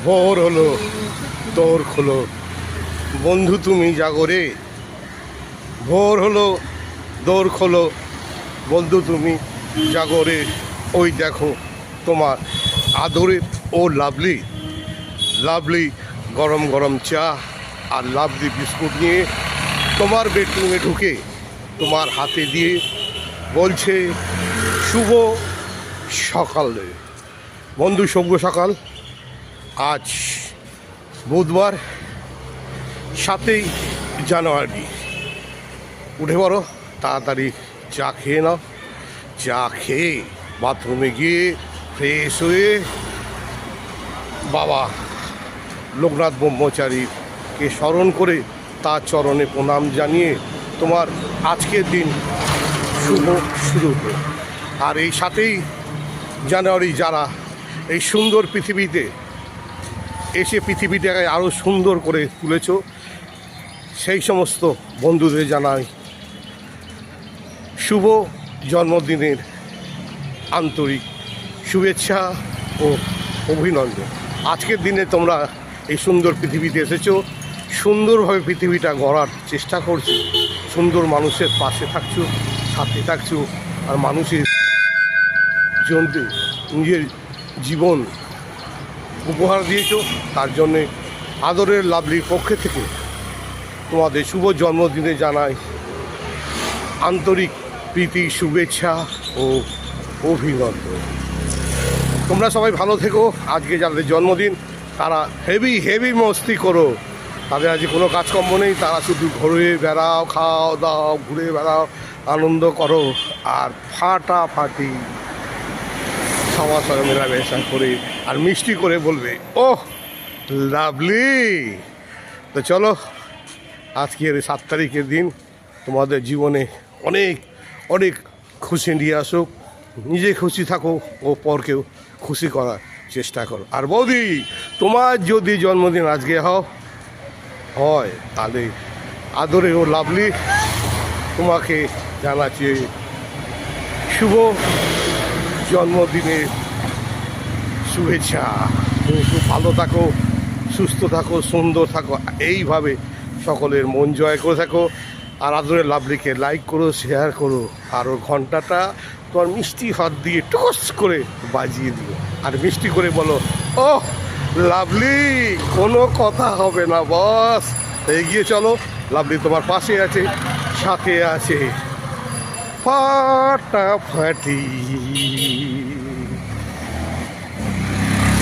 ভোর হলো, তোর খোলো, বন্ধু তুমি জাগরে। ভোর হলো, দৌড় খোলো, বন্ধু তুমি জাগরে। ওই দেখো তোমার আদরের ও লাভলি লাভলি গরম গরম চা আর লাভলি বিস্কুট নিয়ে তোমার বেডরুমে ঢুকে তোমার হাতে দিয়ে বলছে শুভ সকাল। বন্ধু, শুভ সকাল। আজ বুধবার, 7ই জানুয়ারি। উঠে পড়ো, তাড়াতাড়ি চা খেয়ে নাও। চা খেয়ে বাথরুমে গিয়ে ফ্রেশ হয়ে বাবা লোকনাথ ব্রহ্মচারীকে স্মরণ করে তার চরণে প্রণাম জানিয়ে তোমার আজকের দিন শুভ শুরু হোক। আর এই 7ই জানুয়ারি যারা এই সুন্দর পৃথিবীতে এসে পৃথিবীটাকে আরও সুন্দর করে তুলেছ, সেই সমস্ত বন্ধুদের জানাই শুভ জন্মদিনের আন্তরিক শুভেচ্ছা ও অভিনন্দন। আজকের দিনে তোমরা এই সুন্দর পৃথিবীতে এসেছো, সুন্দরভাবে পৃথিবীটা গড়ার চেষ্টা করছো, সুন্দর মানুষের পাশে থাকছো, সাথে থাকছো, আর মানুষের জন্য নিজের জীবন উপহার দিয়েছো। তার জন্যে আদরের লাভলির পক্ষে থেকে তোমাদের শুভ জন্মদিনে জানাই আন্তরিক প্রীতি, শুভেচ্ছা ও অভিনন্দন। তোমরা সবাই ভালো থেকো। আজকে যাদের জন্মদিন তারা হেভি হেভি মস্তি করো। তাদের আজকে কোনো কাজকর্ম নেই, তারা শুধু ঘুরে বেড়াও, খাও দাও, ঘুরে বেড়াও, আনন্দ করো, আর ফাটাফাটি সবার সঙ্গে মেলামেশা করে আর মিষ্টি করে বলবে ওহ লাভলি। তো চলো, আজকের 7 তারিখের দিন তোমাদের জীবনে অনেক অনেক খুশি নিয়ে আসুক। নিজে খুশি থাকো ও পরকেও খুশি করার চেষ্টা করো। আর বৌদি, তোমার যদি জন্মদিন আজকে হয় তাহলে আদরে ও লাভলি তোমাকে জানাচ্ছি শুভ জন্মদিনের শুভেচ্ছা। তুমি খুব ভালো থাকো, সুস্থ থাকো, সুন্দর থাকো, এইভাবে সকলের মন জয় করে থাকো। আর আদরের লাভলিকে লাইক করো, শেয়ার করো, আর ওর ঘন্টাটা তোমার মিষ্টি হাত দিয়ে টস করে বাজিয়ে দিও, আর মিষ্টি করে বলো ওহ লাভলি। কোনো কথা হবে না, বস এগিয়ে চলো। লাভলি তোমার পাশে আছে, সাথে আছে ফাটাফাটি।